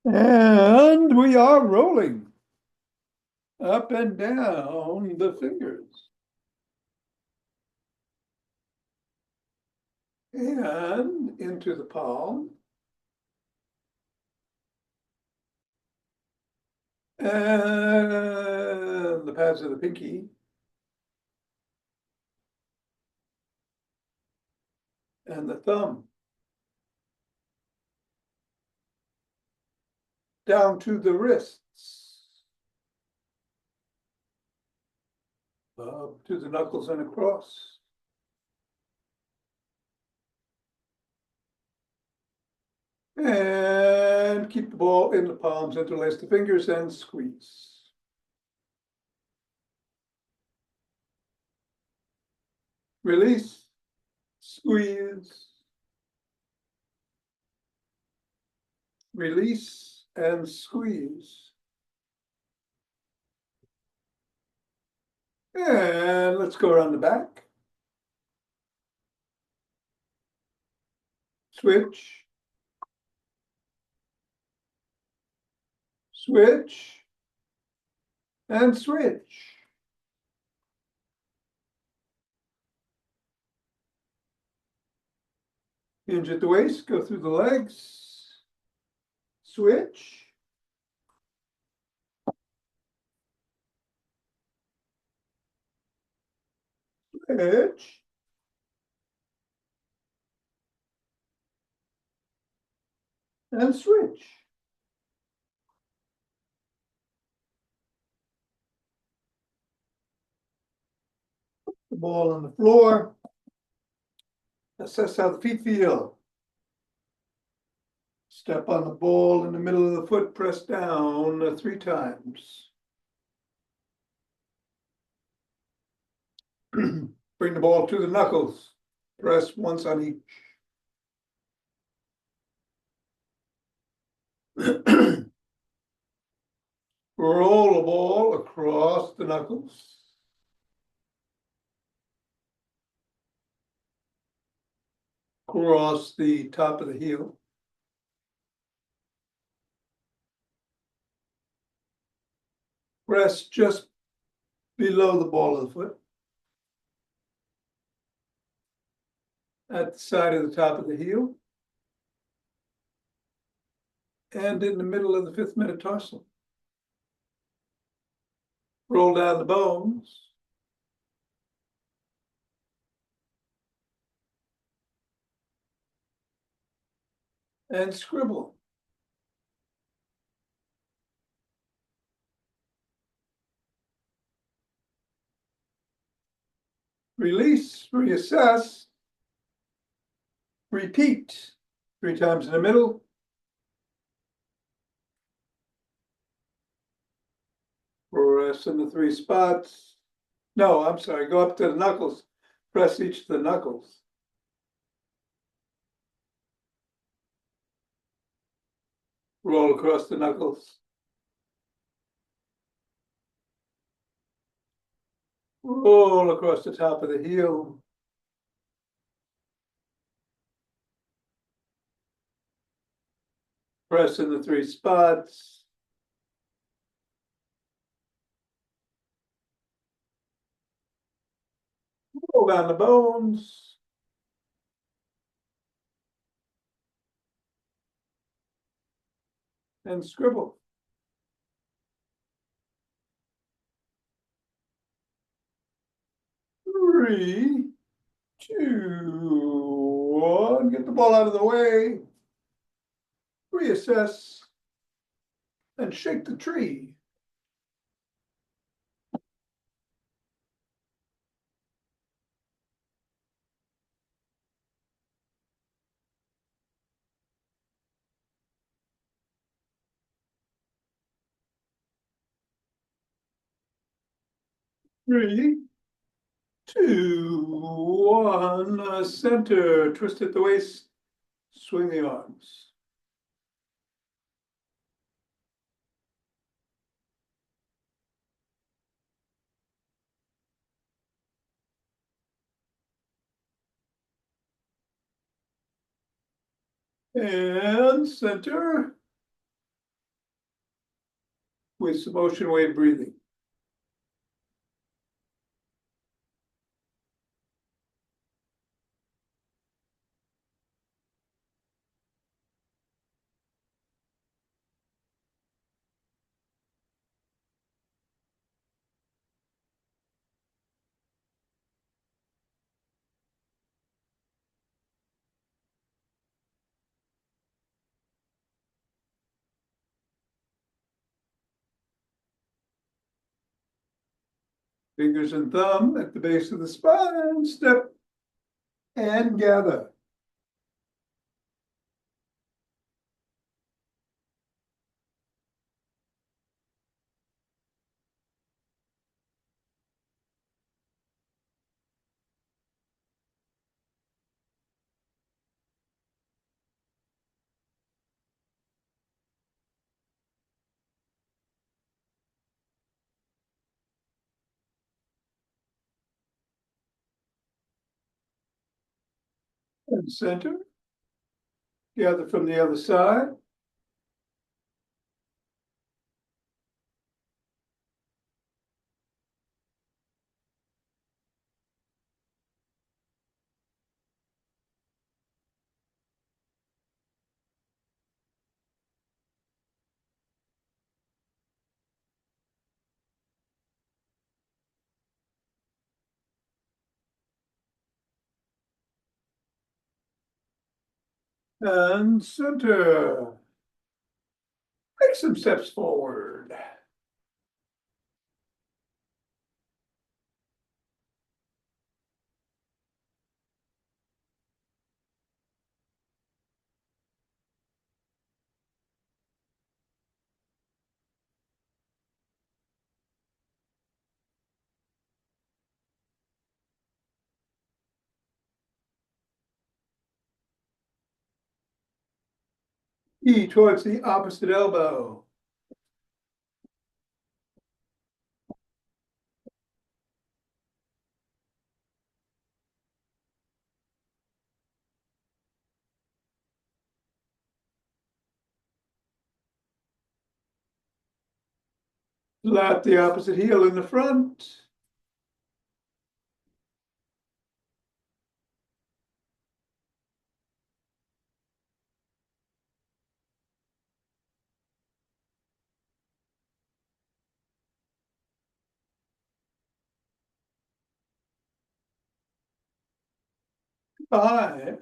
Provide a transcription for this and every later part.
And we are rolling up and down the fingers. And into the palm. And the pads of the pinky. And the thumb. Down to the wrists. Up to the knuckles and across. And keep the ball in the palms, interlace the fingers and squeeze. Release, squeeze, release, and squeeze. And let's go around the back. Switch. Switch. And switch. Hinge at the waist, go through the legs. Switch. Switch. And switch. The ball on the floor. Assess how the feet feel. Step on the ball in the middle of the foot, press down 3 times. Bring the ball to the knuckles. Press once on each. Roll the ball across the knuckles. Across the top of the heel. Press just below the ball of the foot. At the side of the top of the heel. And in the middle of the 5th metatarsal. Roll down the bones. And scribble. Release, reassess. Repeat 3 times in the middle. Press in the 3 spots. No, I'm sorry, go up to the knuckles. Press each of the knuckles. Roll across the knuckles. Roll across the top of the heel. Press in the 3 spots. Roll down the bones. And scribble. 3, 2, 1. Get the ball out of the way. Reassess. And shake the tree. Three, two, one. Center. Twist at the waist. Swing the arms. And center. with some ocean wave breathing. Fingers and thumb at the base of the spine, step and gather. And center. Gather from the other side. And center. Take some steps forward. E towards the opposite elbow. Lap the opposite heel in the front. Five.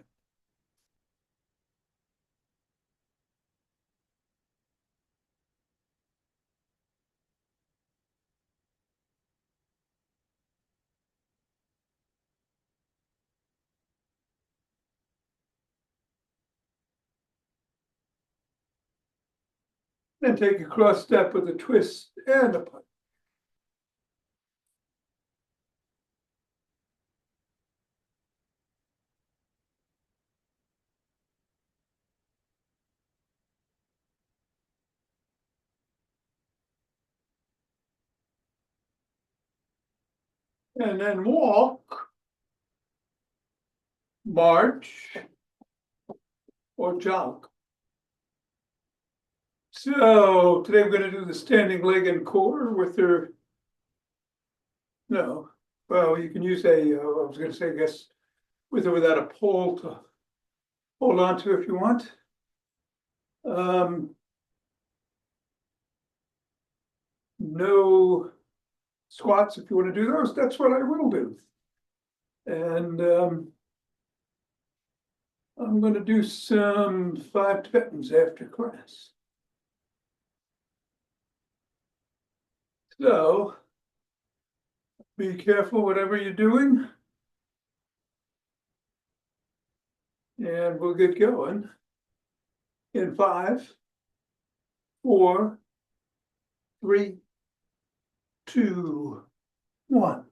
And take a cross step with a twist and a punch. And then walk, march, or jog. So today we're going to do the standing leg and core with their, no, well, you can use I was going to say, I guess, with or without a pole to hold on to if you want. No squats if you want to do those. That's what I will do. And I'm going to do some 5 Tibetans after class. So be careful whatever you're doing. And we'll get going in 5, 4, 3, 2, 1.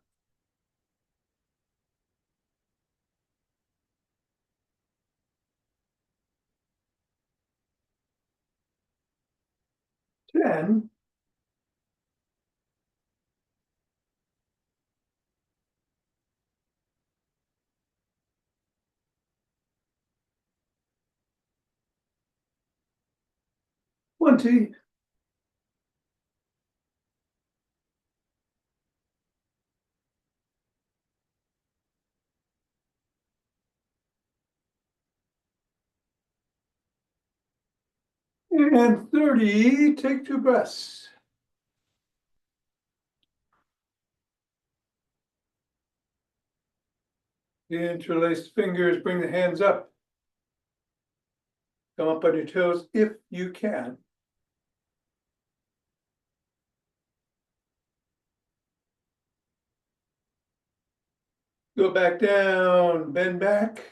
10. 20. And 30, take 2 breaths. The interlaced fingers, bring the hands up. Come up on your toes if you can. Go back down, bend back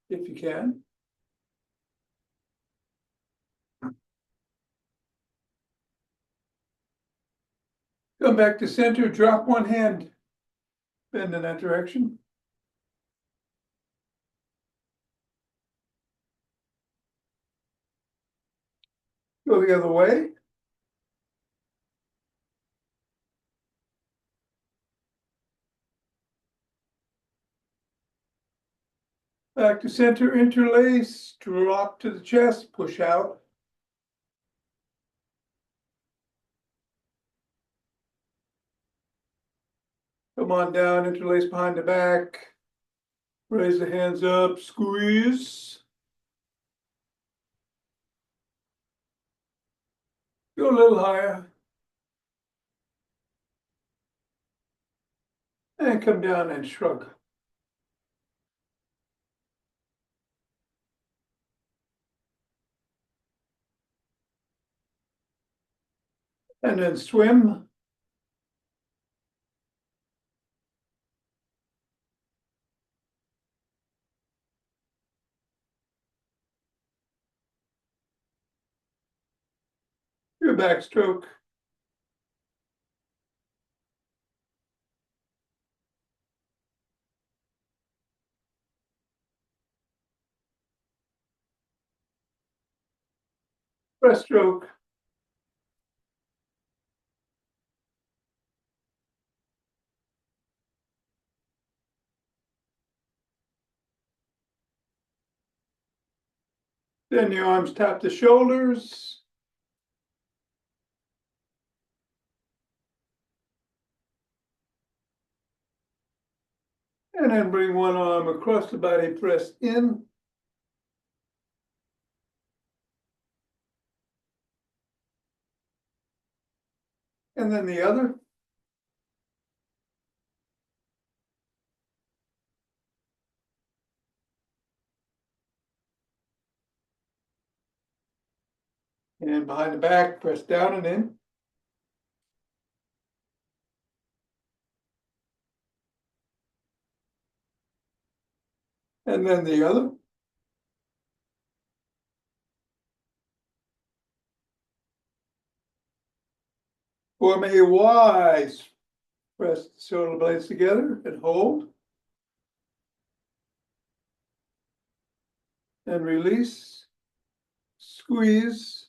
if you can. Come back to center, drop one hand, bend in that direction. Go the other way. Back to center, interlace, drop to the chest, push out. Come on down, interlace behind the back. Raise the hands up, squeeze. Go a little higher. And come down and shrug. And then swim. Your backstroke. Breaststroke. Then your arms tap the shoulders. And then bring one arm across the body, press in. And then the other. And behind the back, press down and in. And then the other. Form a Y. Press the shoulder blades together and hold. And release. Squeeze.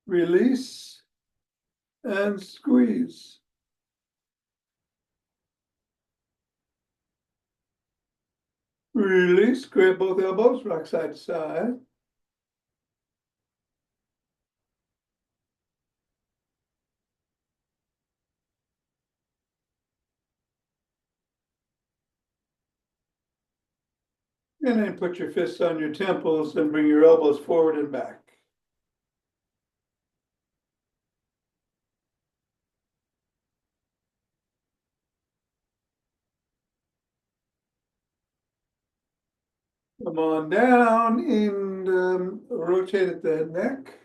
Release. And squeeze. Release. Grab both elbows, rock side to side. And then put your fists on your temples and bring your elbows forward and back. Come on down and rotate at the neck.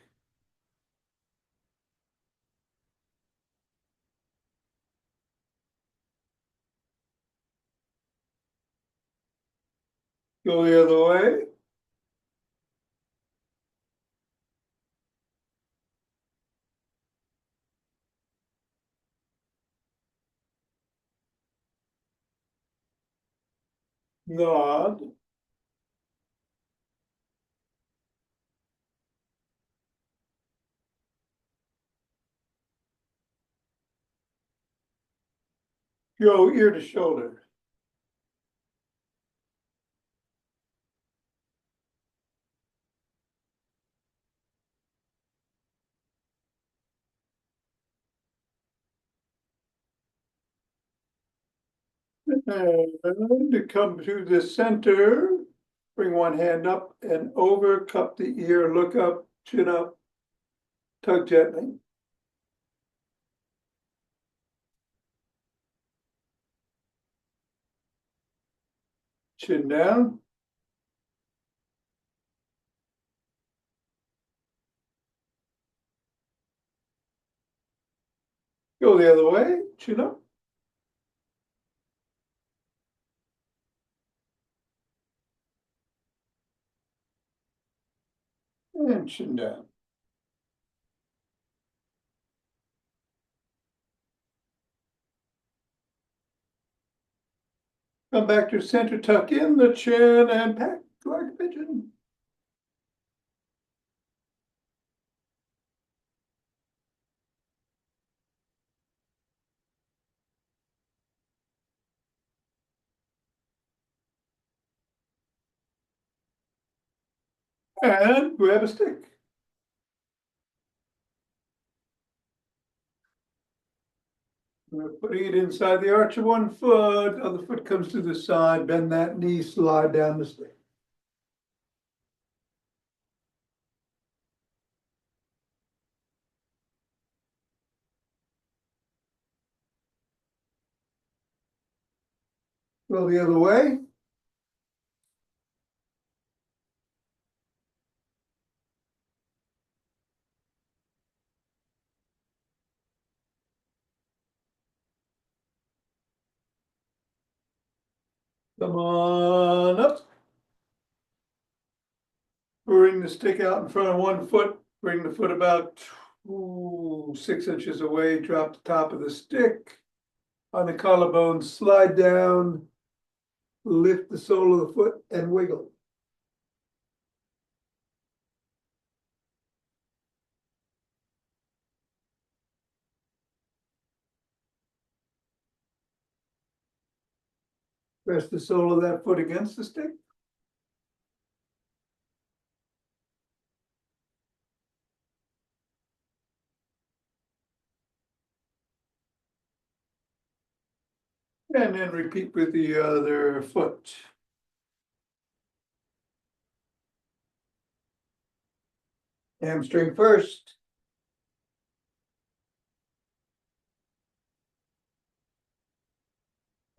Go the other way. Nod. Go ear to shoulder. And to come to the center. Bring one hand up and over, cup the ear, look up, chin up, tug gently. Chin down. Go the other way, chin up. And chin down. Come back to center, tuck in the chin and pack like a pigeon. And grab a stick. We're putting it inside the arch of one foot, other foot comes to the side, bend that knee, slide down the stick. Go the other way. Come on up. Bring the stick out in front of one foot, bring the foot about 6 inches away, drop the top of the stick on the collarbone, slide down, lift the sole of the foot and wiggle. Press the sole of that foot against the stick. And then repeat with the other foot. Hamstring first.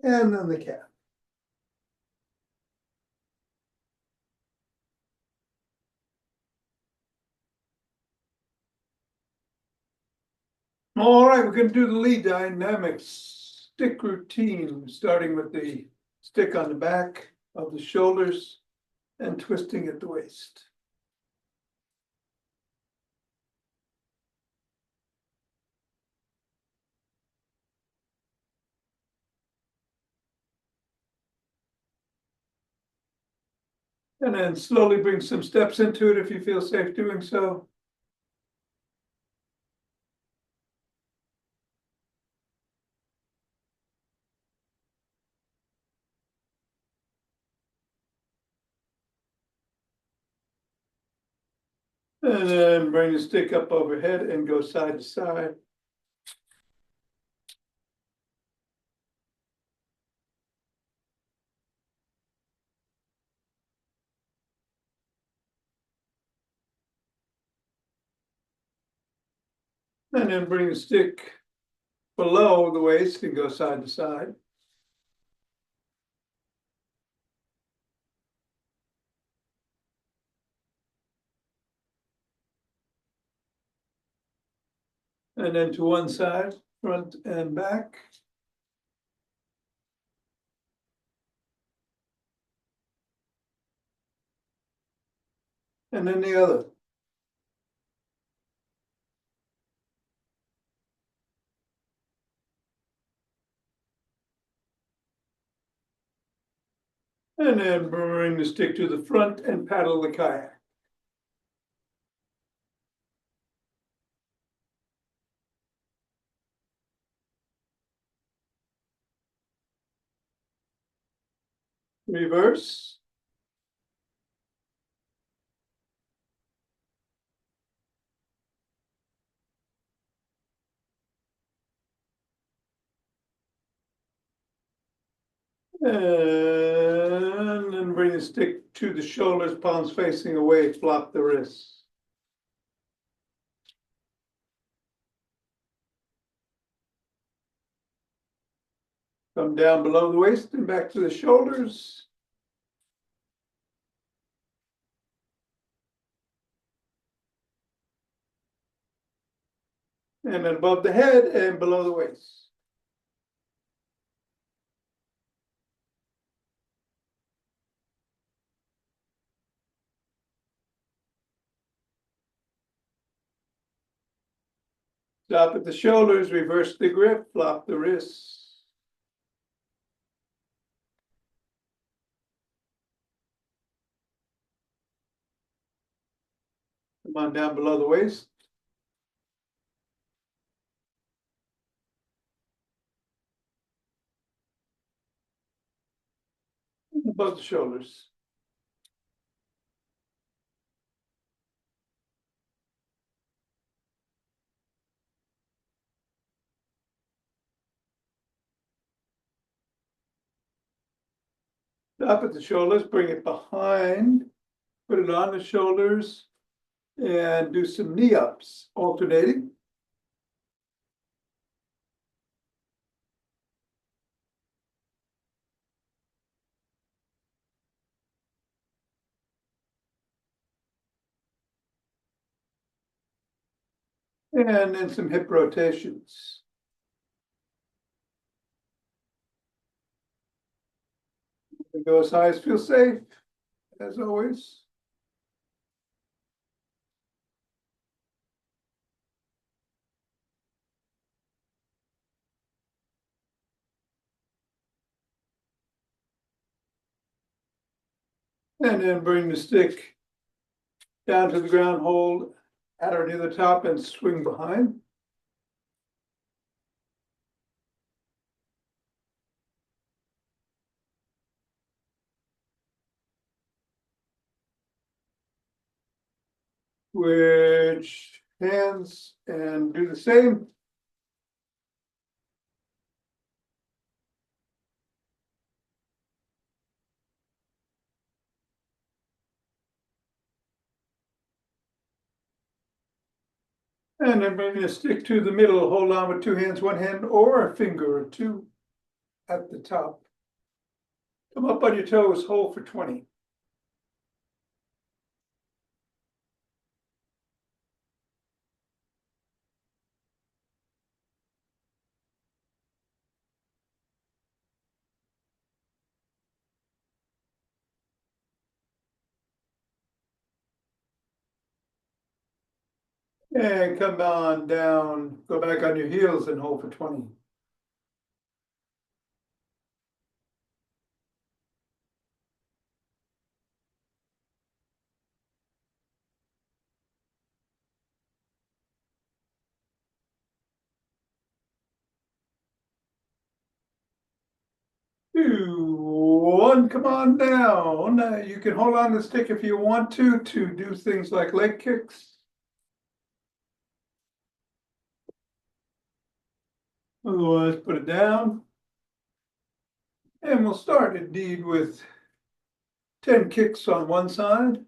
And then the calf. All right, we're going to do the lead dynamics stick routine, starting with the stick on the back of the shoulders and twisting at the waist. And then slowly bring some steps into it if you feel safe doing so. And then bring the stick up overhead and go side to side. And then bring the stick below the waist and go side to side. And then to one side, front and back. And then the other. And then bring the stick to the front and paddle the kayak. Reverse. And then bring the stick to the shoulders, palms facing away, flop the wrists. Come down below the waist and back to the shoulders. And then above the head and below the waist. Stop at the shoulders, reverse the grip, flop the wrists. Come on down below the waist. Above the shoulders. Stop at the shoulders, bring it behind, put it on the shoulders, and do some knee ups, alternating. And then some hip rotations. Go as high as feels safe, as always. And then bring the stick down to the ground, hold at or near the top and swing behind. Switch hands and do the same. And then bring the stick to the middle, hold on with two hands, one hand or a finger or two at the top. Come up on your toes, hold for 20. And come on down, go back on your heels and hold for 20. Two, one, come on down. You can hold on the stick if you want to do things like leg kicks. Otherwise, put it down. And we'll start indeed with 10 kicks on one side.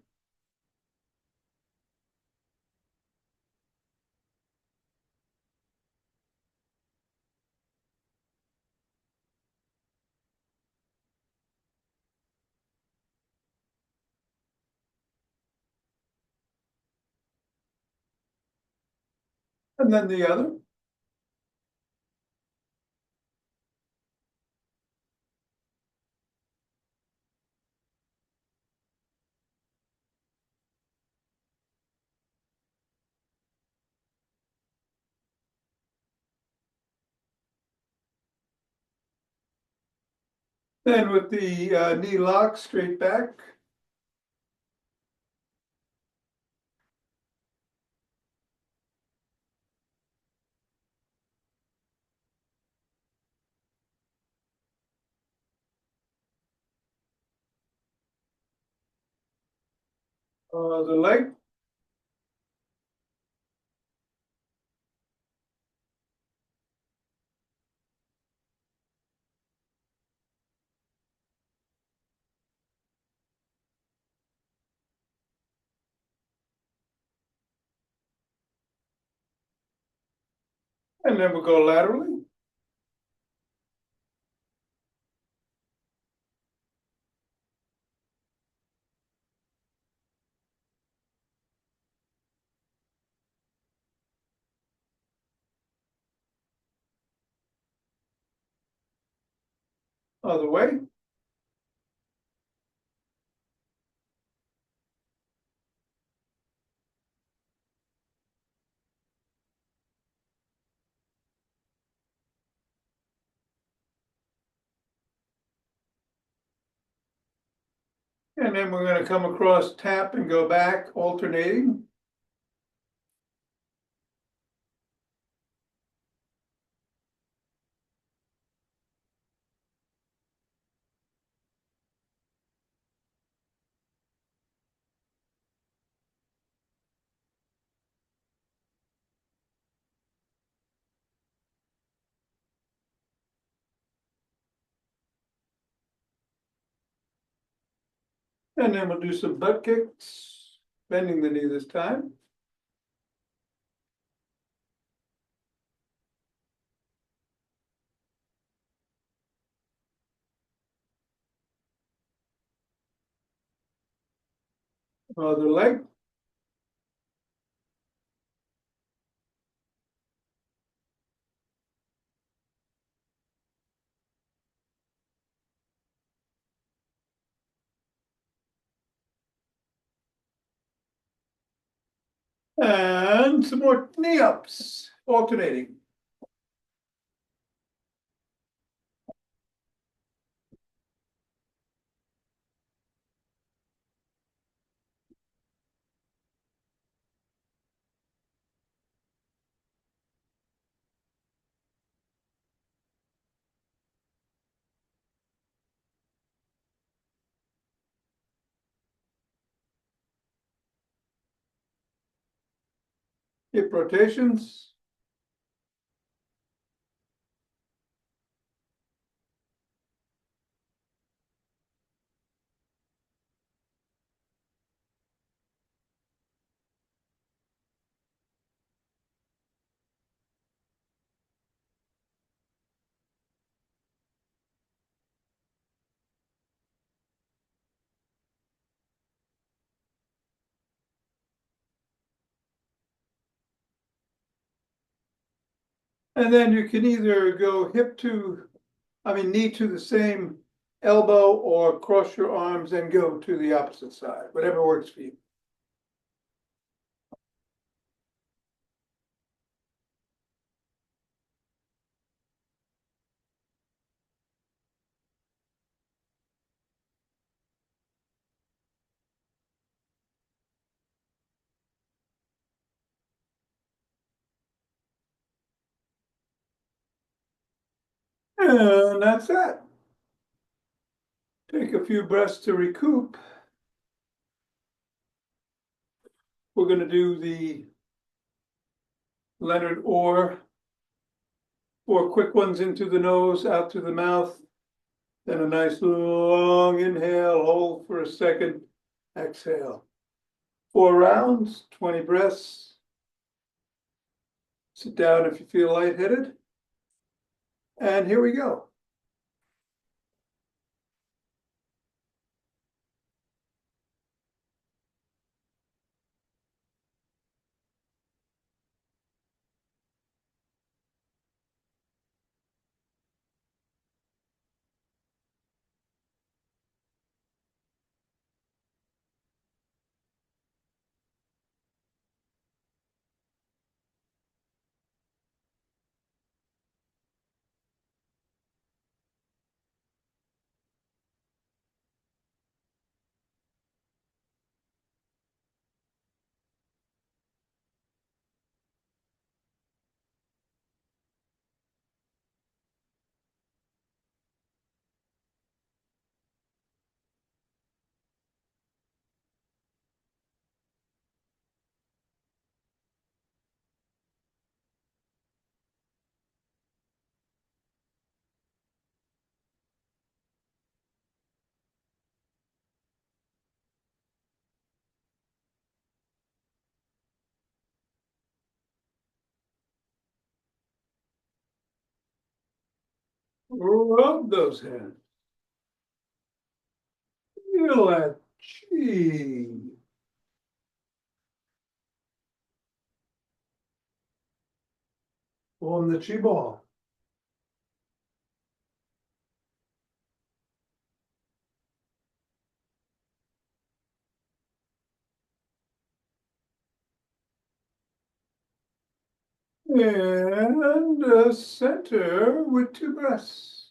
And then the other. Then with the knee lock straight back. The leg. And then we'll go laterally. Other way. And then we're gonna come across, tap and go back, alternating. And then we'll do some butt kicks, bending the knee this time. Other leg. And some more knee ups, alternating. Hip rotations. And then you can either go knee to the same elbow, or cross your arms and go to the opposite side, whatever works for you. And that's that. Take a few breaths to recoup. We're going to do the Leonard Orr, 4 quick ones into the nose, out through the mouth. Then a nice long inhale, hold for a second, exhale. 4 rounds, 20 breaths. Sit down if you feel lightheaded. And here we go. Rub those hands. Feel that chi. Form the chi ball. And a center with two breaths.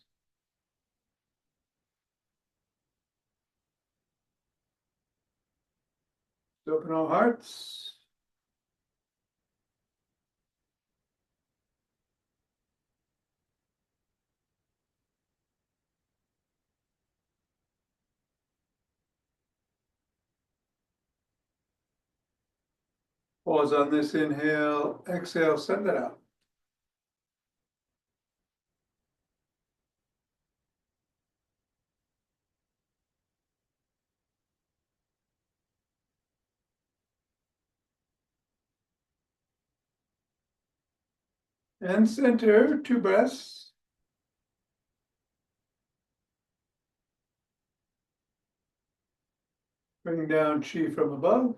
Open all hearts. Pause on this inhale, exhale, send it out. And center, two breaths. Bring down chi from above.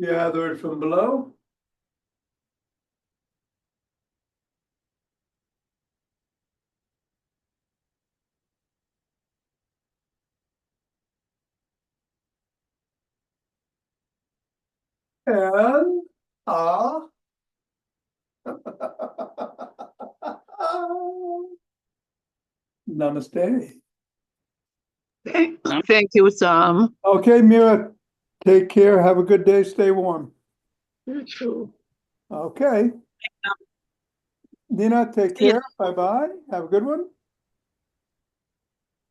Gather it from below. And ah. Namaste. Thank you, Thom. Okay, Mira, take care. Have a good day. Stay warm. You too. Okay. Nina, take care. Bye-bye. Have a good one.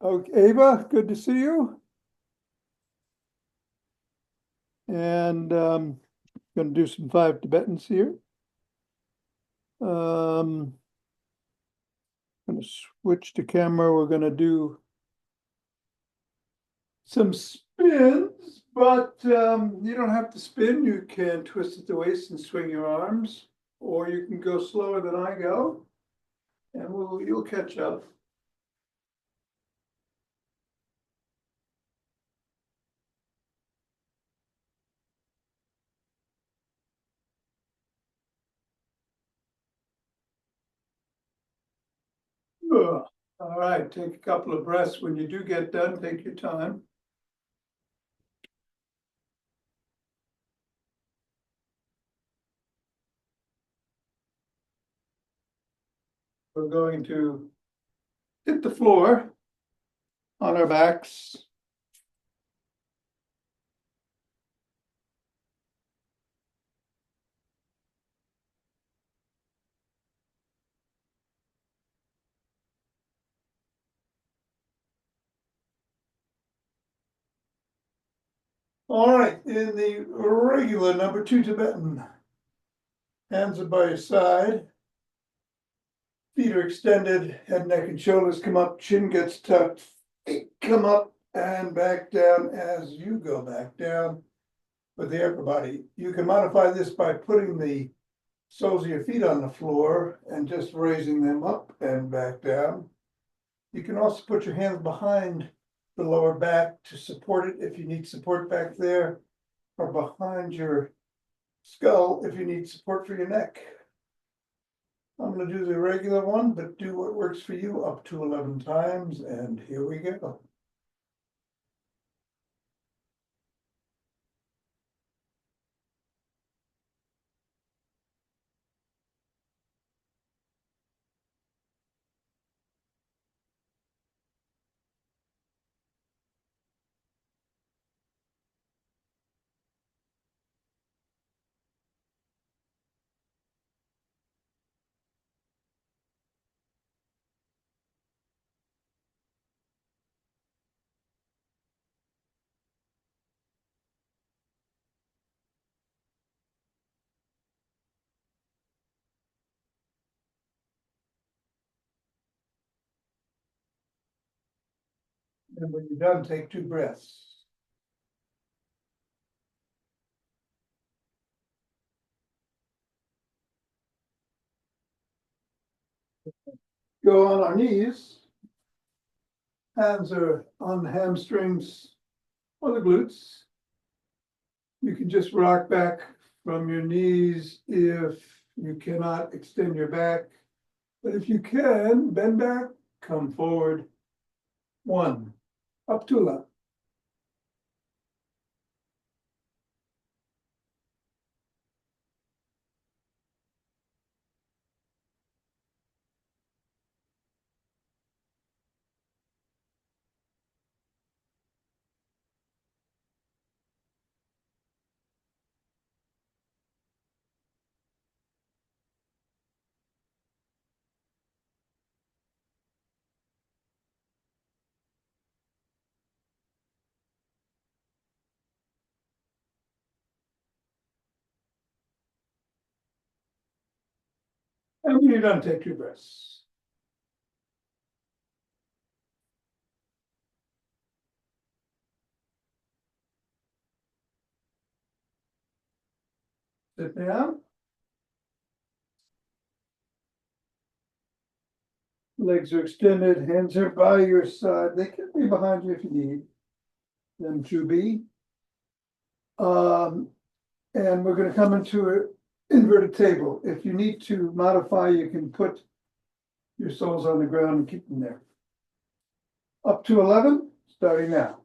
Okay, Ava, good to see you. And gonna do some 5 Tibetans here. Gonna switch to camera. We're gonna do some spins, but you don't have to spin. You can twist at the waist and swing your arms, or you can go slower than I go, and you'll catch up. Ugh. All right, take a couple of breaths. When you do get done, take your time. We're going to hit the floor on our backs. All right, in the regular number 2 Tibetan, hands are by your side. Feet are extended, head, neck, and shoulders come up, chin gets tucked, feet come up and back down as you go back down with the upper body. You can modify this by putting the soles of your feet on the floor and just raising them up and back down. You can also put your hands behind the lower back to support it if you need support back there, or behind your skull if you need support for your neck. I'm gonna do the regular one, but do what works for you up to 11 times, and here we go. And when you're done, take 2 breaths. Go on our knees. Hands are on the hamstrings or the glutes. You can just rock back from your knees if you cannot extend your back. But if you can, bend back, come forward. 1, up to 11. And when you're done, take 2 breaths. Sit down. Legs are extended, hands are by your side. They can be behind you if you need them to be. And we're gonna come into an inverted table. If you need to modify, you can put your soles on the ground and keep them there. Up to 11, starting now.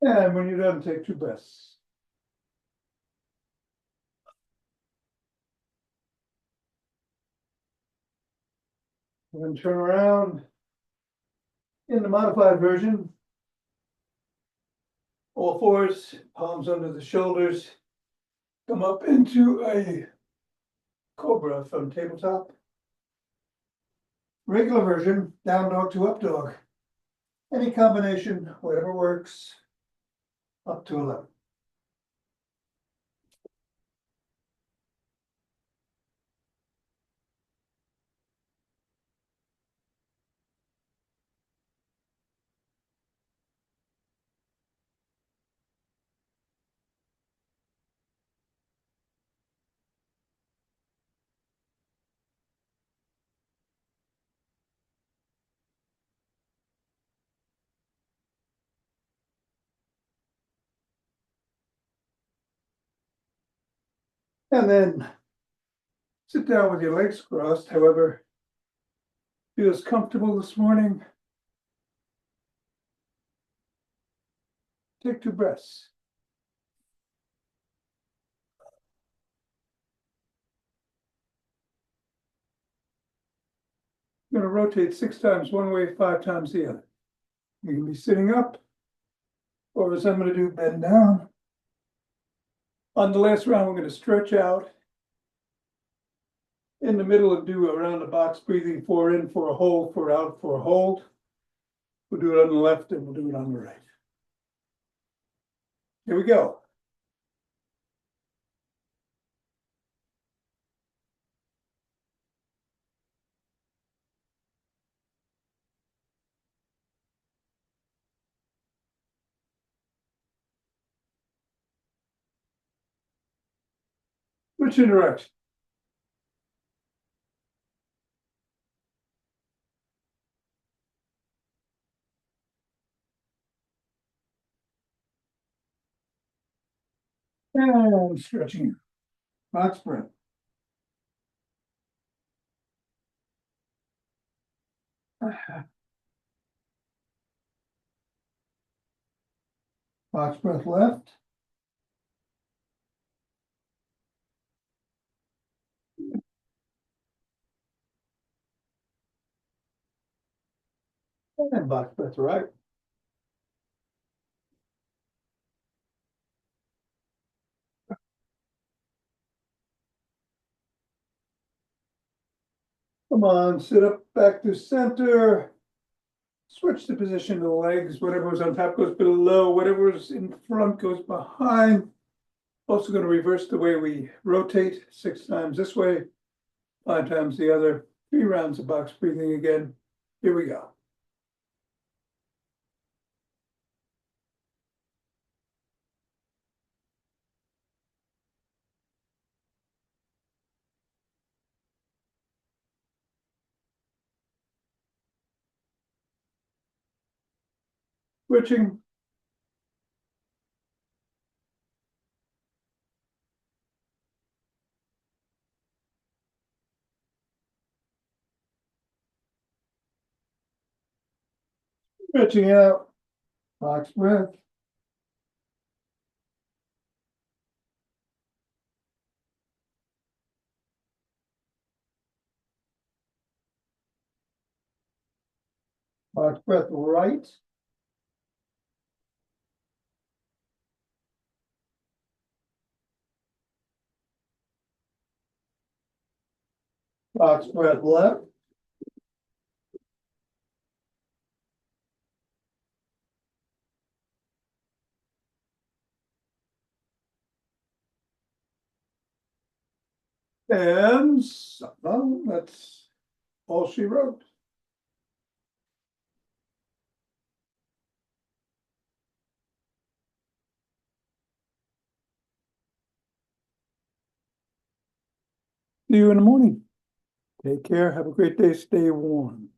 And when you're done, take 2 breaths. And then turn around. In the modified version, all fours, palms under the shoulders, come up into a cobra from tabletop. Regular version, down dog to up dog. Any combination, whatever works, up to 11. And then sit down with your legs crossed, however feels comfortable this morning. Take 2 breaths. I'm going to rotate 6 times one way, 5 times the other. You can be sitting up, or as I'm going to do, bend down. On the last round, we're going to stretch out in the middle and do around the box breathing, 4 in for a hold, 4 out for a hold. We'll do it on the left and we'll do it on the right. Here we go. Which direction? And stretching. Box breath. Box breath left. And box breath, right? Come on, sit up back to center. Switch the position of the legs. Whatever was on top goes below. Whatever was in front goes behind. Also going to reverse the way we rotate 6 times this way, 5 times the other. 3 rounds of box breathing again. Here we go. Switching. Stretching out. Box breath. Box breath right. Box breath left. And well, that's all she wrote. See you in the morning. Take care. Have a great day. Stay warm.